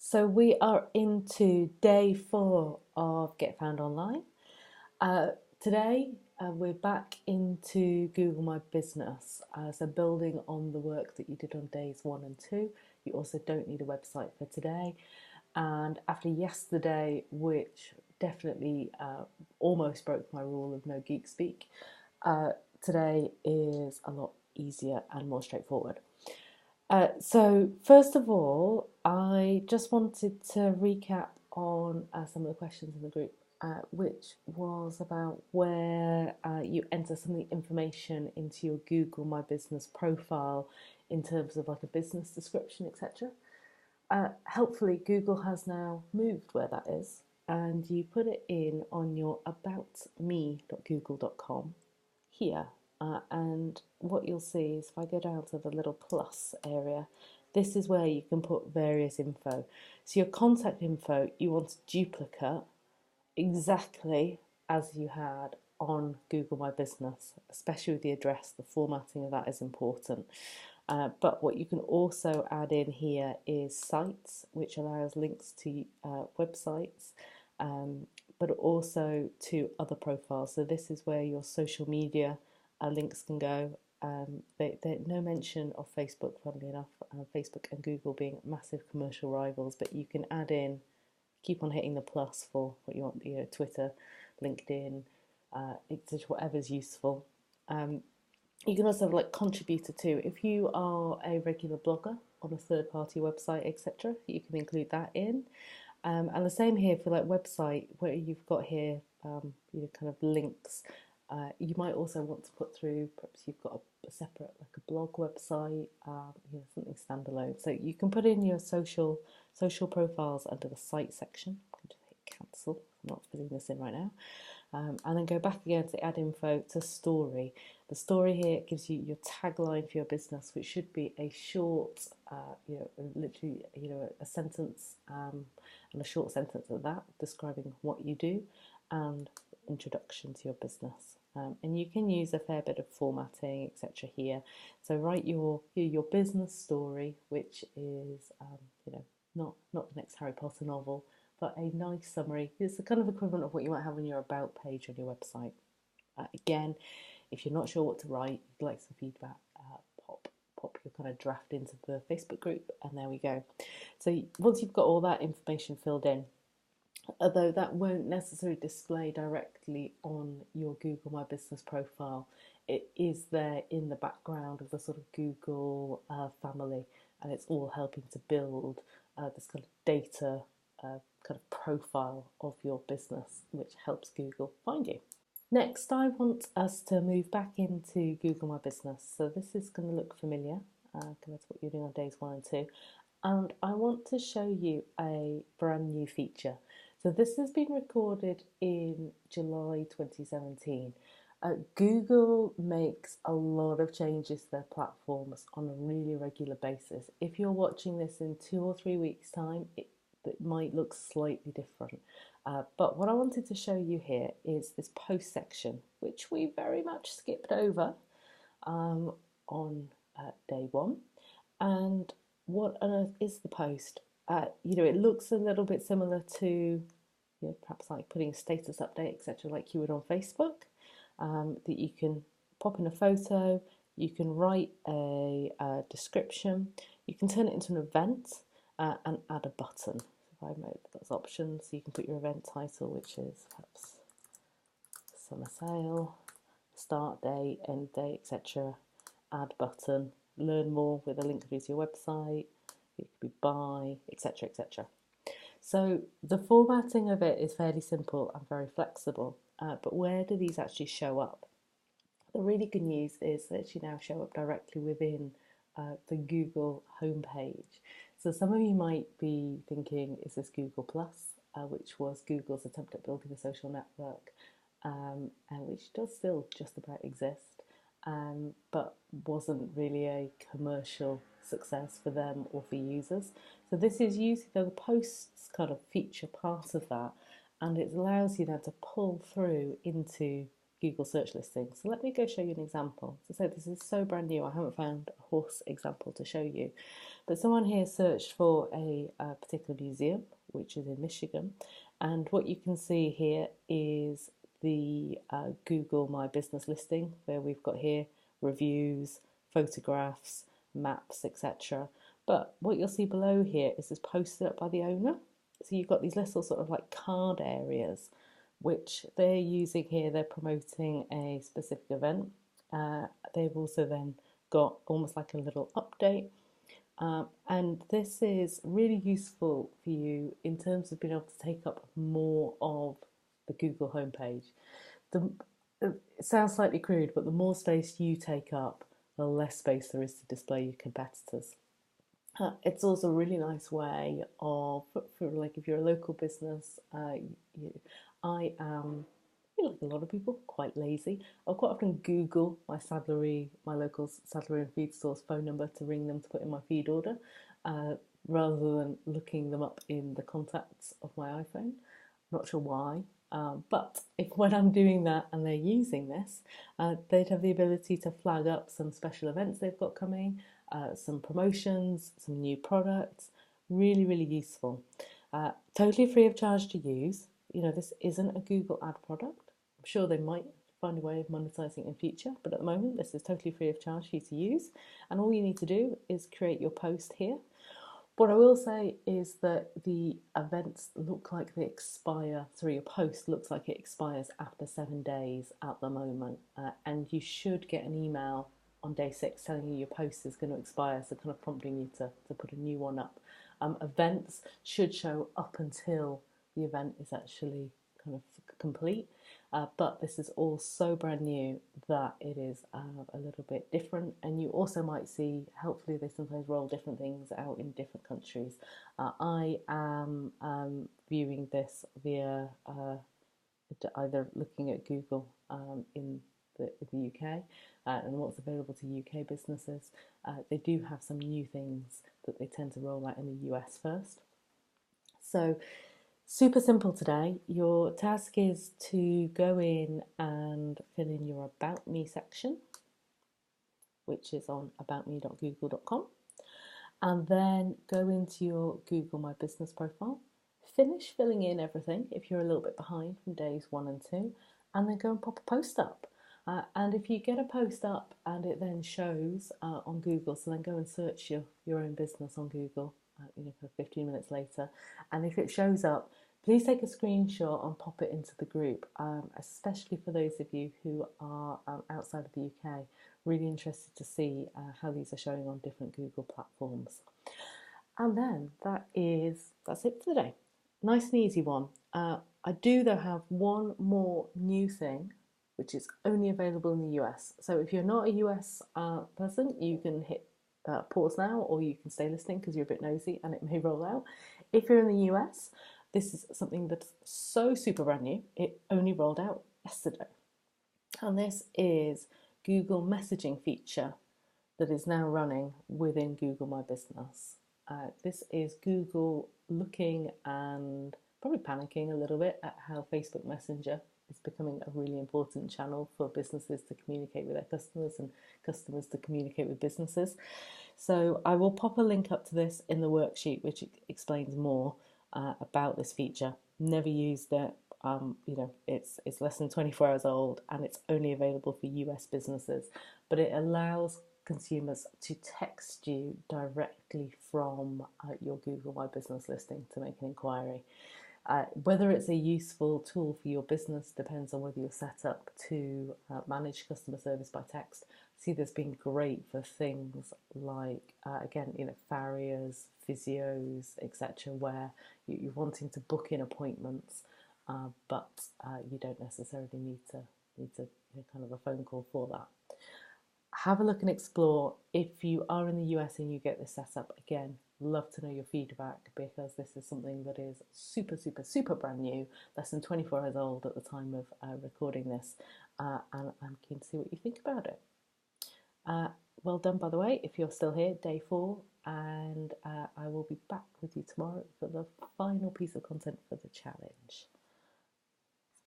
So we are into day 4 of Get Found Online. Uh, Today we're back into Google My Business. So building on the work that you did on days 1 and 2, you also don't need a website for today. And after yesterday, which definitely almost broke my rule of no geek speak, today is a lot easier and more straightforward. So first of all, I just wanted to recap on some of the questions in the group, which was about where you enter some of the information into your Google My Business profile in terms of like a business description, etc. Helpfully, Google has now moved where that is, and you put it in on your aboutme.google.com here. And what you'll see is if I go down to the little plus area, this is where you can put various info. So your contact info, you want a duplicate exactly as you had on Google My Business, especially with the address. The formatting of that is important. But what you can also add in here is sites, which allows links to websites, but also to other profiles. So this is where your social media links can go. No mention of Facebook, funnily enough, Facebook and Google being massive commercial rivals, but you can add in, keep on hitting the plus for what you want, Twitter, LinkedIn, whatever's useful. You can also have like contributor too. If you are a regular blogger on a third-party website, etc., you can include that in. And the same here for like website, where you've got here, kind of links. You might also want to put through, perhaps you've got a separate, like a blog website, something standalone. So you can put in your social profiles under the site section. I'm going to hit cancel. I'm not filling this in right now. And then go back again to add info to story. The story here gives you your tagline for your business, which should be a short, literally, a sentence and a short sentence of that describing what you do and introduction to your business. And you can use a fair bit of formatting, etc. here. So write your business story, which is not the next Harry Potter novel, but a nice summary. It's the kind of equivalent of what you might have on your about page on your website. Again, if you're not sure what to write, you'd like some feedback, pop your kind of draft into the Facebook group, and there we go. So once you've got all that information filled in, although that won't necessarily display directly on your Google My Business profile, it is there in the background of the sort of Google family, and it's all helping to build this kind of data kind of profile of your business, which helps Google find you. Next, I want us to move back into Google My Business. So this is going to look familiar compared to what you're doing on days 1 and 2. And I want to show you a brand new feature. So this has been recorded in July 2017. Google makes a lot of changes to their platforms on a really regular basis. If you're watching this in 2 or 3 weeks' time, it might look slightly different. But what I wanted to show you here is this post section, which we very much skipped over on day 1. And what on earth is the post? It looks a little bit similar to, perhaps like putting a status update, etc., like you would on Facebook. That you can pop in a photo, you can write a description, you can turn it into an event and add a button. So if I move those options, you can put your event title, which is perhaps summer sale, start date, end date, etc. Add button, learn more with a link through to your website, it could be buy, etc., etc. So the formatting of it is fairly simple and very flexible, but where do these actually show up? The really good news is they actually now show up directly within the Google homepage. So some of you might be thinking, is this Google Plus, which was Google's attempt at building a social network, and which does still just about exist, but wasn't really a commercial success for them or for users. So this is using the posts kind of feature part of that, and it allows you now to pull through into Google search listings. So let me go show you an example. So this is so brand new, I haven't found a horse example to show you. But someone here searched for a particular museum, which is in Michigan. And what you can see here is the Google My Business listing, where we've got here reviews, photographs, maps, etc. But what you'll see below here is this posted up by the owner. So you've got these little sort of like card areas, which they're using here. They're promoting a specific event. They've also then got almost like a little update. And this is really useful for you in terms of being able to take up more of the Google homepage. It sounds slightly crude, but the more space you take up, the less space there is to display your competitors. It's also a really nice way of, for like if you're a local business, I am, like a lot of people, quite lazy. I'll quite often Google my local saddlery and feed store's phone number to ring them to put in my feed order, rather than looking them up in the contacts of my iPhone. Not sure why, but if when I'm doing that and they're using this, they'd have the ability to flag up some special events they've got coming, some promotions, some new products. Really, really useful. Totally free of charge to use. You know, this isn't a Google ad product. I'm sure they might find a way of monetizing in future, but at the moment this is totally free of charge for you to use. And all you need to do is create your post here. What I will say is that the events look like they expire, sorry, your post looks like it expires after 7 days at the moment. And you should get an email on day 6 telling you your post is going to expire, so kind of prompting you to put a new one up. Events should show up until the event is actually kind of complete. But this is all so brand new that it is a little bit different. And you also might see, helpfully they sometimes roll different things out in different countries. I am viewing this via either looking at Google in the UK and what's available to UK businesses. They do have some new things that they tend to roll out in the US first. So super simple today. Your task is to go in and fill in your About Me section, which is on aboutme.google.com, and then go into your Google My Business profile, finish filling in everything if you're a little bit behind from days 1 and 2, and then go and pop a post up. And if you get a post up and it then shows on Google, so then go and search your own business on Google, for 15 minutes later, and if it shows up, please take a screenshot and pop it into the group, especially for those of you who are outside of the UK. Really interested to see how these are showing on different Google platforms. And then that's it for today. Nice and easy one. I do though have one more new thing, which is only available in the US. So if you're not a US person, you can hit pause now, or you can stay listening because you're a bit nosy and it may roll out. If you're in the US, this is something that's so super brand new. It only rolled out yesterday. And this is Google messaging feature that is now running within Google My Business. This is Google looking and probably panicking a little bit at how Facebook Messenger is becoming a really important channel for businesses to communicate with their customers and customers to communicate with businesses. So I will pop a link up to this in the worksheet, which explains more about this feature. Never used it. It's less than 24 hours old and it's only available for US businesses, but it allows consumers to text you directly from your Google My Business listing to make an inquiry. Whether it's a useful tool for your business depends on whether you're set up to manage customer service by text. See this being great for things like, farriers, physios, etc., where you're wanting to book in appointments, but you don't necessarily need to kind of a phone call for that. Have a look and explore. If you are in the US and you get this set up, again, love to know your feedback, because this is something that is super, super, super brand new, less than 24 hours old at the time of recording this, and I'm keen to see what you think about it. Well done, by the way, if you're still here, day 4, and I will be back with you tomorrow for the final piece of content for the challenge.